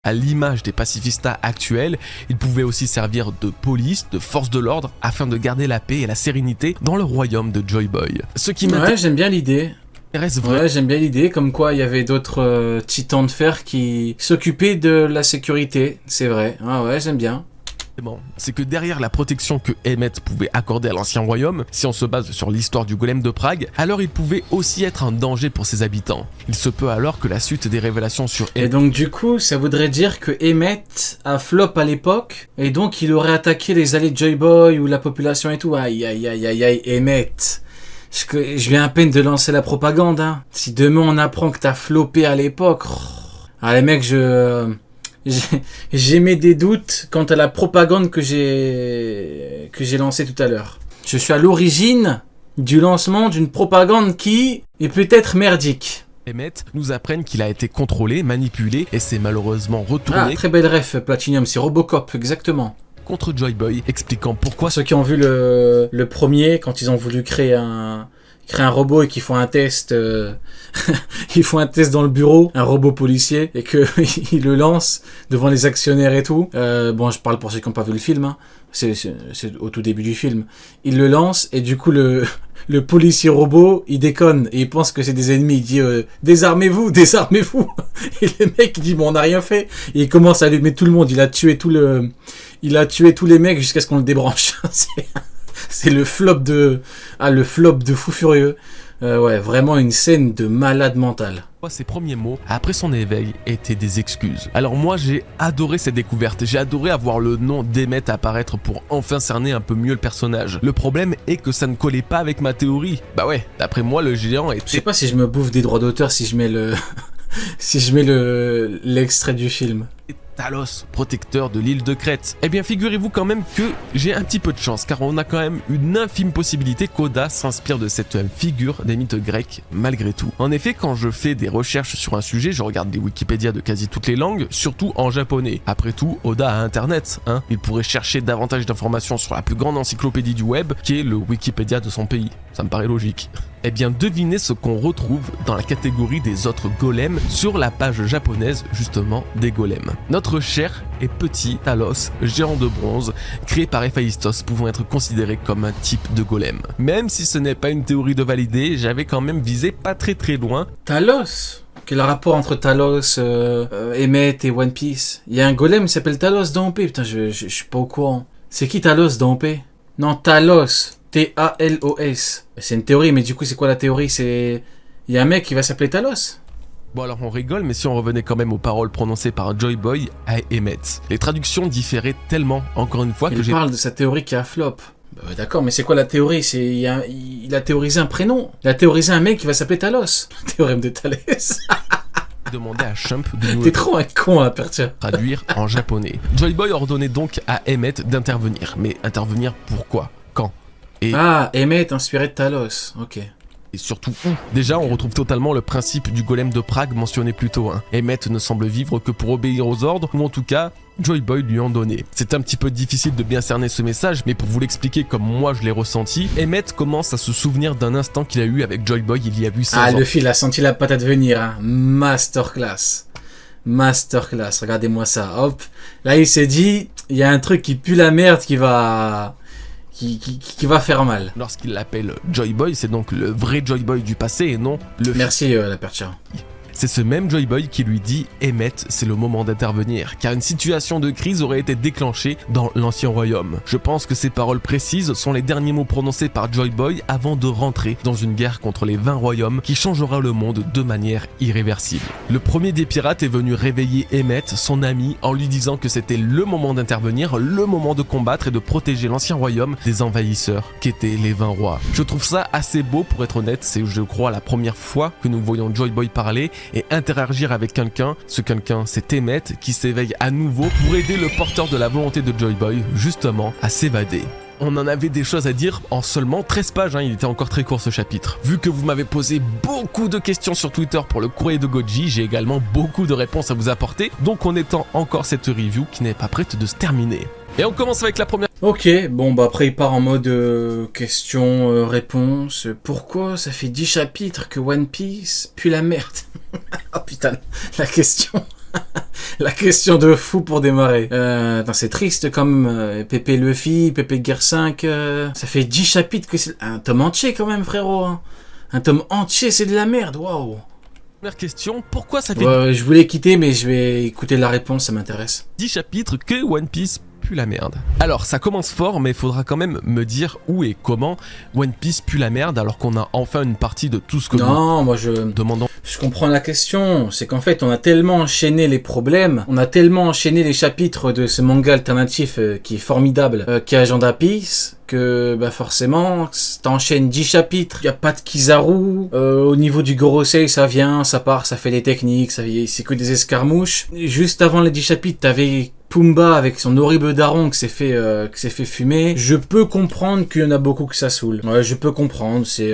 À l'image des pacifistas actuels, il pouvait aussi servir de police, de force de l'ordre, afin de garder la paix et la sérénité dans le royaume de Joy Boy. Ce qui Ouais, j'aime bien l'idée. Ouais, j'aime bien l'idée, comme quoi il y avait d'autres titans de fer qui s'occupaient de la sécurité, c'est vrai. Ah ouais, j'aime bien. Bon, c'est que derrière la protection que Emmett pouvait accorder à l'ancien royaume, si on se base sur l'histoire du golem de Prague, alors il pouvait aussi être un danger pour ses habitants. Il se peut alors que la suite des révélations sur Et donc du coup, ça voudrait dire que Emmett a flop à l'époque, et donc il aurait attaqué les alliés de Joy Boy ou la population et tout. Aïe aïe aïe aïe aïe, Emmett. Je viens à peine de lancer la propagande, hein. Si demain on apprend que t'as floppé à l'époque... Ah les mecs, j'ai mes des doutes quant à la propagande que j'ai lancée tout à l'heure. Je suis à l'origine du lancement d'une propagande qui est peut-être merdique. Emmett nous apprennent qu'il a été contrôlé, manipulé et s'est malheureusement retourné. Ah, très belle ref, Platinum, c'est Robocop, exactement. Contre Joy Boy, expliquant pourquoi... Ceux qui ont vu le premier, quand ils ont voulu créer un robot et qu'ils font un test, ils font un test dans le bureau, un robot policier, et que ils le lancent devant les actionnaires et tout. Bon, je parle pour ceux qui n'ont pas vu le film, hein. C'est au tout début du film. Ils le lancent et du coup le policier robot, il déconne et il pense que c'est des ennemis. Il dit désarmez-vous, désarmez-vous. Et le mec il dit bon, on n'a rien fait. Et il commence à allumer tout le monde. Il a tué tous les mecs jusqu'à ce qu'on le débranche. C'est le flop de fou furieux. Ouais, vraiment une scène de malade mental. Ses premiers mots, après son éveil, étaient des excuses. Alors moi, j'ai adoré cette découverte. J'ai adoré avoir le nom d'Emmett apparaître pour enfin cerner un peu mieux le personnage. Le problème est que ça ne collait pas avec ma théorie. Bah ouais, d'après moi, le géant était... Je sais pas si je me bouffe des droits d'auteur si je mets l'extrait du film. Talos, protecteur de l'île de Crète. Eh bien, figurez-vous quand même que j'ai un petit peu de chance, car on a quand même une infime possibilité qu'Oda s'inspire de cette figure des mythes grecs, malgré tout. En effet, quand je fais des recherches sur un sujet, je regarde les Wikipédia de quasi toutes les langues, surtout en japonais. Après tout, Oda a Internet, hein. Il pourrait chercher davantage d'informations sur la plus grande encyclopédie du web, qui est le Wikipédia de son pays. Ça me paraît logique. Eh bien, devinez ce qu'on retrouve dans la catégorie des autres golems sur la page japonaise, justement, des golems. Notre cher et petit Talos, géant de bronze, créé par Héphaïstos, pouvant être considéré comme un type de golem. Même si ce n'est pas une théorie de valider, j'avais quand même visé pas très loin. Talos ? Quel rapport entre Talos, Emmett et One Piece ? Il y a un golem qui s'appelle Talos dans OP, putain, je suis pas au courant. C'est qui Talos dans OP ? Non, Talos. T-A-L-O-S. C'est une théorie, mais du coup, c'est quoi la théorie ? Il y a un mec qui va s'appeler Talos ? Bon alors on rigole, mais si on revenait quand même aux paroles prononcées par Joy Boy à Emmett. Les traductions différaient tellement, encore une fois, que j'ai... Il parle de sa théorie qui a flop. Bah, d'accord, mais c'est quoi la théorie ? Il a théorisé un prénom. Il a théorisé un mec qui va s'appeler Talos. Théorème de Thalès. Demandé à Shump de nous... T'es trop un con à partir. Traduire en japonais. Joy Boy ordonnait donc à Emmett d'intervenir. Mais intervenir pourquoi ? Quand ? Emmett inspiré de Talos, ok. Et surtout où ? Déjà, on retrouve totalement le principe du golem de Prague mentionné plus tôt. Emmett ne semble vivre que pour obéir aux ordres, ou en tout cas, Joy Boy lui en donnait. C'est un petit peu difficile de bien cerner ce message, mais pour vous l'expliquer comme moi je l'ai ressenti, Emmett commence à se souvenir d'un instant qu'il a eu avec Joy Boy il y a 800 ans. Ah, le fil a senti la patate venir, hein. Masterclass, regardez-moi ça, hop. Là, il s'est dit, il y a un truc qui pue la merde qui va faire mal. Lorsqu'il l'appelle Joy Boy, c'est donc le vrai Joy Boy du passé et non le... Merci la percha. C'est ce même Joy Boy qui lui dit « Emmett, c'est le moment d'intervenir », car une situation de crise aurait été déclenchée dans l'ancien royaume. Je pense que ces paroles précises sont les derniers mots prononcés par Joy Boy avant de rentrer dans une guerre contre les 20 royaumes qui changera le monde de manière irréversible. Le premier des pirates est venu réveiller Emmett, son ami, en lui disant que c'était le moment d'intervenir, le moment de combattre et de protéger l'ancien royaume des envahisseurs qu'étaient les 20 rois. Je trouve ça assez beau pour être honnête, c'est je crois la première fois que nous voyons Joy Boy parler et interagir avec quelqu'un. Ce quelqu'un, c'est Emmett qui s'éveille à nouveau pour aider le porteur de la volonté de Joy Boy, justement, à s'évader. On en avait des choses à dire en seulement 13 pages, il était encore très court ce chapitre. Vu que vous m'avez posé beaucoup de questions sur Twitter pour le courrier de Goji, j'ai également beaucoup de réponses à vous apporter, donc on étend encore cette review qui n'est pas prête de se terminer. Et on commence avec la première... Ok, bon bah après il part en mode question-réponse. Pourquoi ça fait 10 chapitres que One Piece pue la merde? Oh putain, la question. La question de fou pour démarrer. C'est triste comme Pépé Luffy, Pépé Guerre 5. Ça fait 10 chapitres que c'est un tome entier quand même, frérot. Hein. Un tome entier, c'est de la merde. Waouh. Première question, pourquoi ça fait je voulais quitter, mais je vais écouter la réponse, ça m'intéresse. 10 chapitres que One Piece pue la merde? Alors, ça commence fort, mais il faudra quand même me dire où et comment One Piece pue la merde alors qu'on a enfin une partie de tout ce que Non, moi je... demandons. Je comprends la question, c'est qu'en fait on a tellement enchaîné les problèmes, on a tellement enchaîné les chapitres de ce manga alternatif qui est formidable, qui est Agenda Peace, que bah forcément t'enchaînes 10 chapitres, y a pas de Kizaru, au niveau du Gorosei ça vient, ça part, ça fait des techniques, c'est que des escarmouches. Juste avant les 10 chapitres t'avais Pumba avec son horrible daron qui s'est fait fumer. Je peux comprendre qu'il y en a beaucoup que ça saoule. Ouais, je peux comprendre, c'est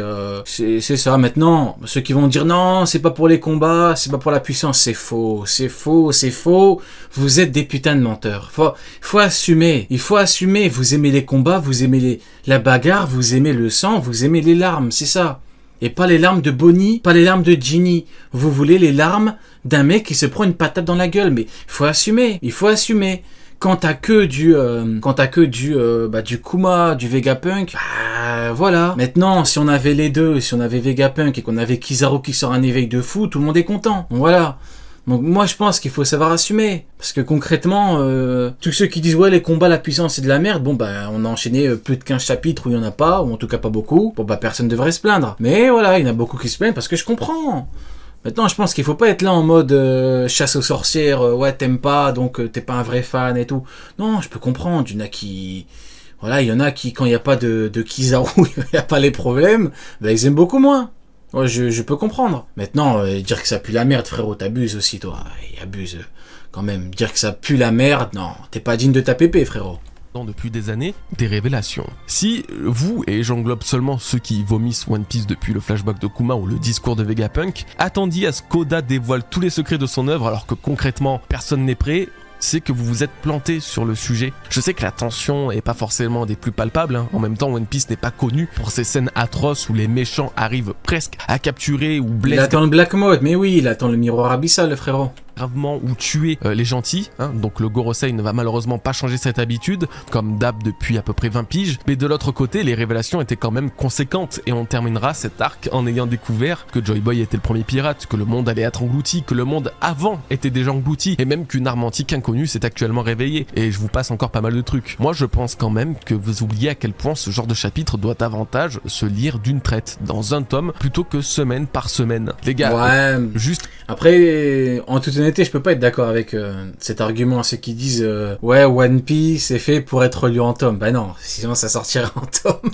ça. Maintenant, ceux qui vont dire non, c'est pas pour les combats, c'est pas pour la puissance, c'est faux, c'est faux, c'est faux. Vous êtes des putains de menteurs. Faut assumer. Il faut assumer. Vous aimez les combats, vous aimez la bagarre, vous aimez le sang, vous aimez les larmes, c'est ça. Et pas les larmes de Bonnie, pas les larmes de Ginny. Vous voulez les larmes d'un mec qui se prend une patate dans la gueule. Mais il faut assumer. Quand t'as que du Kuma, du Vegapunk, bah voilà. Maintenant, si on avait les deux, si on avait Vegapunk et qu'on avait Kizaru qui sort un éveil de fou, tout le monde est content. Donc voilà. Donc moi je pense qu'il faut savoir assumer. Parce que concrètement, tous ceux qui disent ouais les combats, la puissance c'est de la merde, bon bah on a enchaîné plus de 15 chapitres où il y en a pas, ou en tout cas pas beaucoup, bon bah personne devrait se plaindre. Mais voilà, il y en a beaucoup qui se plaignent parce que je comprends. Maintenant je pense qu'il faut pas être là en mode chasse aux sorcières, ouais t'aimes pas donc t'es pas un vrai fan et tout. Non, je peux comprendre, il y en a qui... Voilà, il y en a qui quand il n'y a pas de Kizaru, il n'y a pas les problèmes, bah ils aiment beaucoup moins. Ouais, je peux comprendre. Maintenant, dire que ça pue la merde, frérot, t'abuses aussi, toi. Il abuse, quand même. Dire que ça pue la merde, non, t'es pas digne de ta pépé, frérot. Depuis des années, des révélations. Si vous, et j'englobe seulement ceux qui vomissent One Piece depuis le flashback de Kuma ou le discours de Vegapunk, attendiez à ce qu'Oda dévoile tous les secrets de son œuvre alors que concrètement personne n'est prêt, c'est que vous vous êtes planté sur le sujet. Je sais que la tension est pas forcément des plus palpables, hein. En même temps One Piece n'est pas connu pour ces scènes atroces où les méchants arrivent presque à capturer ou blesser. Il attend le Black Mode, mais oui, il attend le miroir abyssal, le frérot. Gravement ou tuer les gentils, hein. Donc le Gorosei ne va malheureusement pas changer cette habitude, comme d'hab depuis à peu près 20 piges, mais de l'autre côté, les révélations étaient quand même conséquentes, et on terminera cet arc en ayant découvert que Joy Boy était le premier pirate, que le monde allait être englouti, que le monde avant était déjà englouti, et même qu'une arme antique inconnue s'est actuellement réveillée, et je vous passe encore pas mal de trucs. Moi je pense quand même que vous oubliez à quel point ce genre de chapitre doit davantage se lire d'une traite, dans un tome, plutôt que semaine par semaine. Les gars, ouais, juste... Après, en toute honnêteté, je peux pas être d'accord avec cet argument. Ceux qui disent ouais, One Piece c'est fait pour être lu en tome. Bah non, sinon ça sortirait en tome.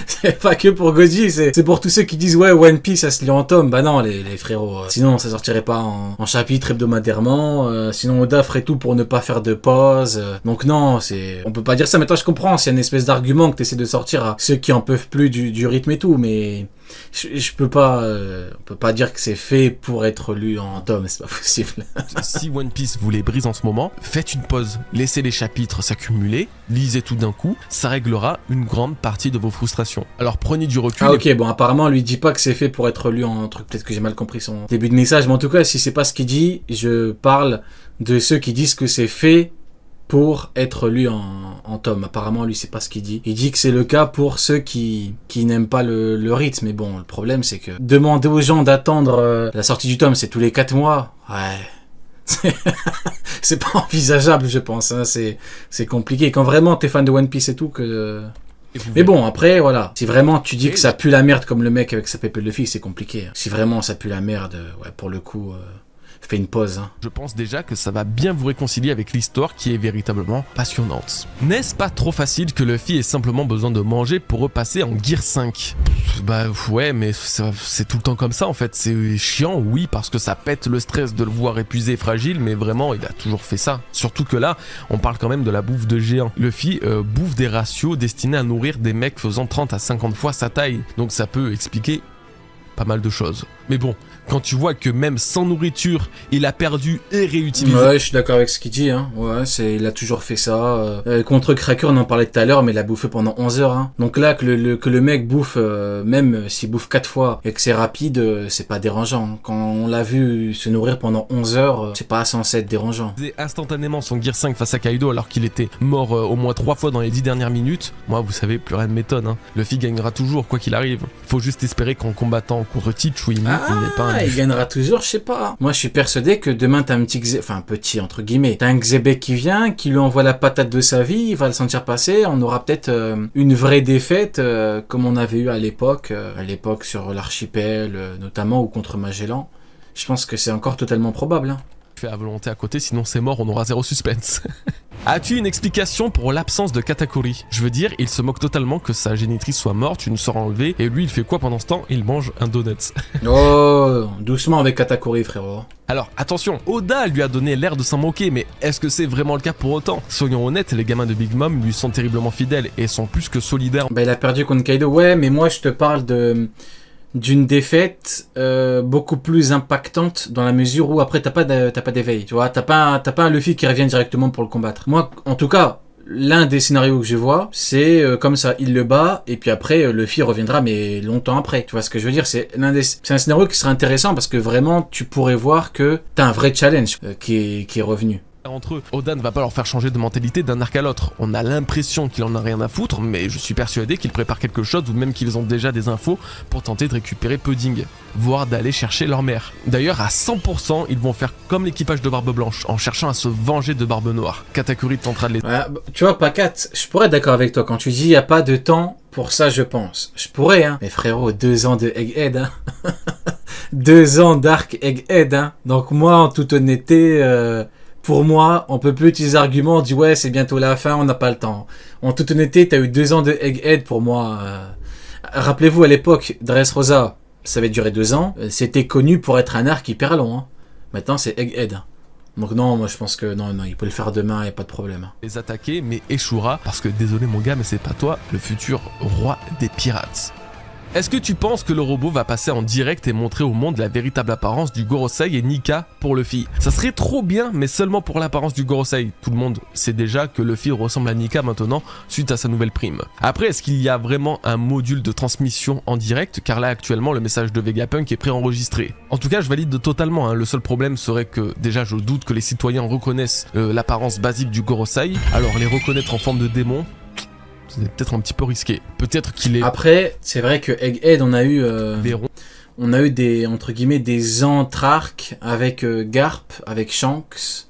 C'est pas que pour Goji, c'est pour tous ceux qui disent ouais, One Piece ça se lit en tome. Bah non, les frérots. Sinon ça sortirait pas en chapitre hebdomadairement. Sinon Oda ferait tout pour ne pas faire de pause. Donc non, on peut pas dire ça. Maintenant je comprends, c'est une espèce d'argument que t'essaies de sortir à ceux qui en peuvent plus du rythme et tout, mais... Je peux pas, on peut pas dire que c'est fait pour être lu en tome, c'est pas possible. Si One Piece vous les brise en ce moment, faites une pause, laissez les chapitres s'accumuler, lisez tout d'un coup, ça réglera une grande partie de vos frustrations. Alors prenez du recul. Ah ok, bon apparemment lui dit pas que c'est fait pour être lu en truc, peut-être que j'ai mal compris son début de message, mais en tout cas si c'est pas ce qu'il dit, je parle de ceux qui disent que c'est fait pour être lu en tome. Apparemment, lui, c'est pas ce qu'il dit. Il dit que c'est le cas pour ceux qui n'aiment pas le rythme. Mais bon, le problème, c'est que demander aux gens d'attendre la sortie du tome, c'est tous les 4 mois. Ouais. C'est pas envisageable, je pense. Hein. C'est compliqué. Quand vraiment t'es fan de One Piece et tout, que... Mais bon, après, voilà. Si vraiment tu dis que ça pue la merde comme le mec avec sa pépé de Luffy, c'est compliqué. Hein. Si vraiment ça pue la merde, ouais, pour le coup... Fais une pause. Hein. Je pense déjà que ça va bien vous réconcilier avec l'histoire qui est véritablement passionnante. N'est-ce pas trop facile que Luffy ait simplement besoin de manger pour repasser en Gear 5 ? Bah ouais, mais c'est tout le temps comme ça en fait. C'est chiant, oui, parce que ça pète le stress de le voir épuisé et fragile, mais vraiment, il a toujours fait ça. Surtout que là, on parle quand même de la bouffe de géant. Luffy bouffe des ratios destinés à nourrir des mecs faisant 30 à 50 fois sa taille. Donc ça peut expliquer pas mal de choses. Mais bon, quand tu vois que même sans nourriture, il a perdu et réutilisé... Ouais, je suis d'accord avec ce qu'il dit, hein. Ouais, il a toujours fait ça. Contre Cracker, on en parlait tout à l'heure, mais il a bouffé pendant 11 heures, hein. Donc là, que le mec bouffe, même s'il bouffe 4 fois et que c'est rapide, c'est pas dérangeant. Quand on l'a vu se nourrir pendant 11 heures, c'est pas censé être dérangeant. Il faisait instantanément son Gear 5 face à Kaido alors qu'il était mort au moins 3 fois dans les 10 dernières minutes. Moi, vous savez, plus rien ne m'étonne, hein. Luffy gagnera toujours, quoi qu'il arrive. Faut juste espérer qu'en combattant contre Teach ou Imi, il n'est pas un... il gagnera toujours, je sais pas. Moi, je suis persuadé que demain, t'as un petit enfin, petit, entre guillemets. T'as un Xebec qui vient, qui lui envoie la patate de sa vie, il va le sentir passer. On aura peut-être une vraie défaite, comme on avait eu à l'époque sur l'archipel, notamment, ou contre Magellan. Je pense que c'est encore totalement probable, hein. Fait à volonté à côté, sinon c'est mort, on aura zéro suspense. As-tu une explication pour l'absence de Katakuri? Je veux dire, il se moque totalement que sa génitrice soit morte, une sœur enlevée, et lui il fait quoi pendant ce temps? Il mange un donut. Oh, doucement avec Katakuri, frérot. Alors attention, Oda lui a donné l'air de s'en moquer, mais est-ce que c'est vraiment le cas pour autant? Soyons honnêtes, les gamins de Big Mom lui sont terriblement fidèles et sont plus que solidaires. Bah il a perdu contre Kaido, ouais, mais moi je te parle d'une défaite beaucoup plus impactante dans la mesure où après t'as pas d'éveil, tu vois, t'as pas un Luffy qui revient directement pour le combattre. Moi, en tout cas, l'un des scénarios que je vois, c'est comme ça, il le bat et puis après Luffy reviendra mais longtemps après. Tu vois ce que je veux dire, c'est un scénario qui serait intéressant parce que vraiment tu pourrais voir que t'as un vrai challenge qui est revenu. Entre eux, Oda ne va pas leur faire changer de mentalité d'un arc à l'autre. On a l'impression qu'il en a rien à foutre, mais je suis persuadé qu'ils préparent quelque chose ou même qu'ils ont déjà des infos pour tenter de récupérer Pudding, voire d'aller chercher leur mère. D'ailleurs, à 100%, ils vont faire comme l'équipage de Barbe Blanche, en cherchant à se venger de Barbe Noire. Katakuri tentera de les... Ouais, tu vois, Pacat, je pourrais être d'accord avec toi quand tu dis il n'y a pas de temps pour ça, je pense. Je pourrais, hein. Mais frérot, 2 ans de Egghead, hein. 2 ans d'arc Egghead, hein. Donc moi, en toute honnêteté... Pour moi, on peut plus utiliser l'argument, on dit ouais, c'est bientôt la fin, on n'a pas le temps. En toute honnêteté, t'as eu 2 ans de Egghead pour moi. Rappelez-vous, à l'époque, Dressrosa, ça avait duré 2 ans. C'était connu pour être un arc hyper long, hein. Maintenant, c'est Egghead. Donc non, moi je pense que non, il peut le faire demain, y a pas de problème. Les attaquer, mais échouera, parce que désolé mon gars, mais c'est pas toi, le futur roi des pirates. Est-ce que tu penses que le robot va passer en direct et montrer au monde la véritable apparence du Gorosei et Nika pour Luffy? Ça serait trop bien, mais seulement pour l'apparence du Gorosei. Tout le monde sait déjà que Luffy ressemble à Nika maintenant, suite à sa nouvelle prime. Après, est-ce qu'il y a vraiment un module de transmission en direct? Car là, actuellement, le message de Vegapunk est préenregistré. En tout cas, je valide totalement, hein. Le seul problème serait que, déjà, je doute que les citoyens reconnaissent l'apparence basique du Gorosei. Alors, les reconnaître en forme de démon... c'est peut-être un petit peu risqué. Peut-être qu'il est... Après, c'est vrai que Egghead, on a eu des, entre guillemets, des entr'arcs avec Garp, avec Shanks.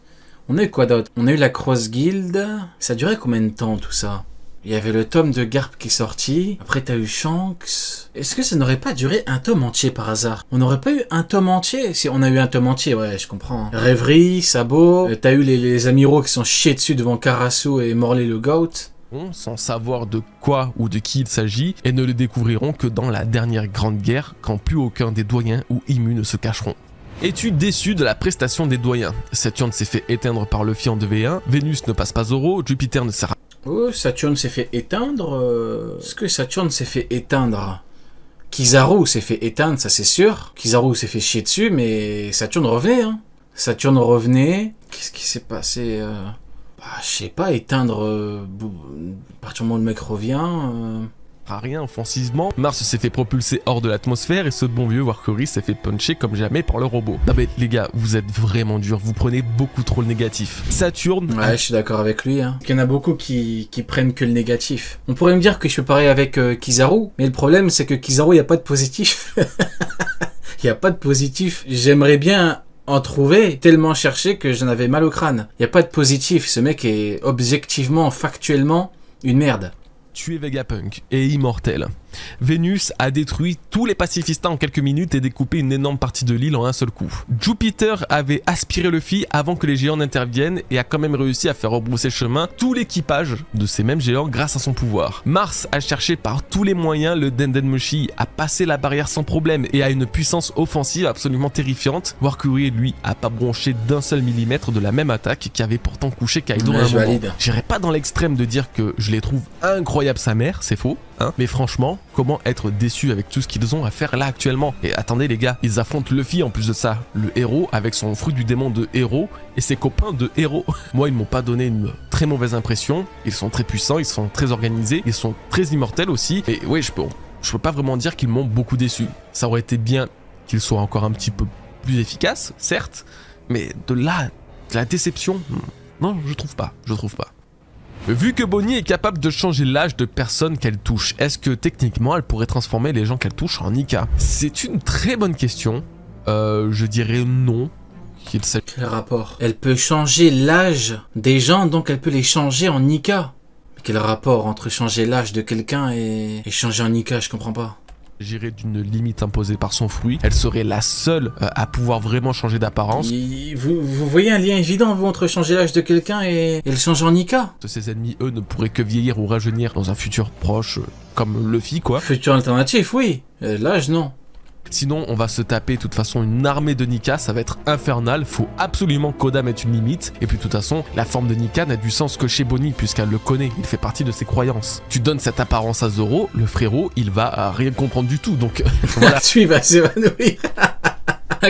On a eu quoi d'autre? On a eu la Cross Guild. Ça a duré combien de temps tout ça? Il y avait le tome de Garp qui est sorti. Après, t'as eu Shanks. Est-ce que ça n'aurait pas duré un tome entier par hasard? On n'aurait pas eu un tome entier? Si on a eu un tome entier, ouais, je comprends. Rêverie, Sabot. T'as eu les amiraux qui sont chiés dessus devant Karasu et Morley le Goat. Sans savoir de quoi ou de qui il s'agit, et ne le découvriront que dans la dernière grande guerre, quand plus aucun des doyens ou Imu ne se cacheront. Es-tu déçu de la prestation des doyens? Saturne s'est fait éteindre par Luffy en 2v1, Vénus ne passe pas Zoro, Jupiter ne sert à... Oh, Saturne s'est fait éteindre. Est-ce que Saturne s'est fait éteindre? Kizaru s'est fait éteindre, ça c'est sûr. Kizaru s'est fait chier dessus, mais Saturne revenait, hein. Saturne revenait. Qu'est-ce qui s'est passé je sais pas, éteindre... à partir du moment où le mec revient... À rien offensivement, Mars s'est fait propulser hors de l'atmosphère et ce bon vieux Warcuri s'est fait puncher comme jamais par le robot. Non mais les gars, vous êtes vraiment durs, vous prenez beaucoup trop le négatif. Saturne... Ouais, je suis d'accord avec lui, hein. Il y en a beaucoup qui prennent que le négatif. On pourrait me dire que je suis pareil avec Kizaru, mais le problème c'est que Kizaru, il n'y a pas de positif. Il n'y a pas de positif. J'aimerais bien... en trouver, tellement cherché que j'en avais mal au crâne. Il n'y a pas de positif, ce mec est objectivement, factuellement, une merde. Tuer Vegapunk est immortel. Vénus a détruit tous les pacifistas en quelques minutes et découpé une énorme partie de l'île en un seul coup. Jupiter avait aspiré Luffy avant que les géants n'interviennent et a quand même réussi à faire rebrousser chemin tout l'équipage de ces mêmes géants grâce à son pouvoir. Mars a cherché par tous les moyens le Dendenmushi à passer la barrière sans problème et a une puissance offensive absolument terrifiante. Warcuri, lui, a pas bronché d'un seul millimètre de la même attaque qui avait pourtant couché Kaido à un moment. J'irai pas dans l'extrême de dire que je les trouve incroyables sa mère, c'est faux. hein. Mais franchement, comment être déçu avec tout ce qu'ils ont à faire là actuellement? Et attendez les gars, ils affrontent Luffy en plus de ça, le héros avec son fruit du démon de héros et ses copains de héros. Moi, ils m'ont pas donné une très mauvaise impression. Ils sont très puissants, ils sont très organisés, ils sont très immortels aussi. Et ouais, je peux pas vraiment dire qu'ils m'ont beaucoup déçu. Ça aurait été bien qu'ils soient encore un petit peu plus efficaces, certes, mais de la déception, non, je trouve pas. Vu que Bonnie est capable de changer l'âge de personnes qu'elle touche, est-ce que techniquement elle pourrait transformer les gens qu'elle touche en Nika? C'est une très bonne question. Je dirais non. Quel rapport? Elle peut changer l'âge des gens, donc elle peut les changer en Nika. Mais quel rapport entre changer l'âge de quelqu'un et changer en Nika? Je comprends pas. J'irais d'une limite imposée par son fruit. Elle serait la seule à pouvoir vraiment changer d'apparence. Vous voyez un lien évident vous, entre changer l'âge de quelqu'un et le changer en Nika? Ses ennemis, eux, ne pourraient que vieillir ou rajeunir dans un futur proche, comme Luffy, quoi. Futur alternatif, oui. L'âge, non. Sinon, on va se taper de toute façon une armée de Nika, ça va être infernal, faut absolument qu'Oda mette une limite. Et puis de toute façon, la forme de Nika n'a du sens que chez Bonnie, puisqu'elle le connaît, il fait partie de ses croyances. Tu donnes cette apparence à Zoro, le frérot, il va rien comprendre du tout, donc voilà. Tu vas s'évanouir.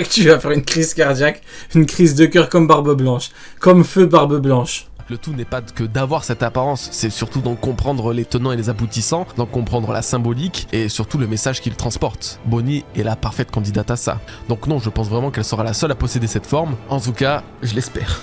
Tu vas faire une crise cardiaque, une crise de cœur comme Barbe Blanche, comme Feu Barbe Blanche. Le tout n'est pas que d'avoir cette apparence, c'est surtout d'en comprendre les tenants et les aboutissants, d'en comprendre la symbolique et surtout le message qu'il transporte. Bonnie est la parfaite candidate à ça. Donc non, je pense vraiment qu'elle sera la seule à posséder cette forme. En tout cas, je l'espère.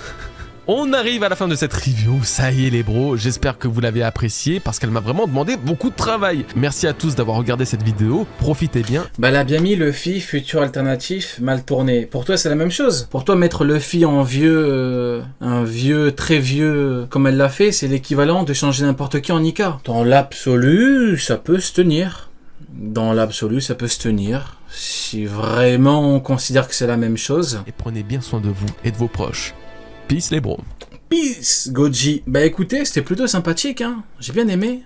On arrive à la fin de cette review, ça y est les bros, j'espère que vous l'avez apprécié parce qu'elle m'a vraiment demandé beaucoup de travail. Merci à tous d'avoir regardé cette vidéo, profitez bien. Bah elle a bien mis Luffy, futur alternatif, mal tourné. Pour toi c'est la même chose. Pour toi mettre Luffy en vieux, un vieux, très vieux, comme elle l'a fait, c'est l'équivalent de changer n'importe qui en Nika. Dans l'absolu, ça peut se tenir. Dans l'absolu, ça peut se tenir. Si vraiment on considère que c'est la même chose. Et prenez bien soin de vous et de vos proches. Peace les bros. Peace, Goji. Bah écoutez, c'était plutôt sympathique, hein. J'ai bien aimé.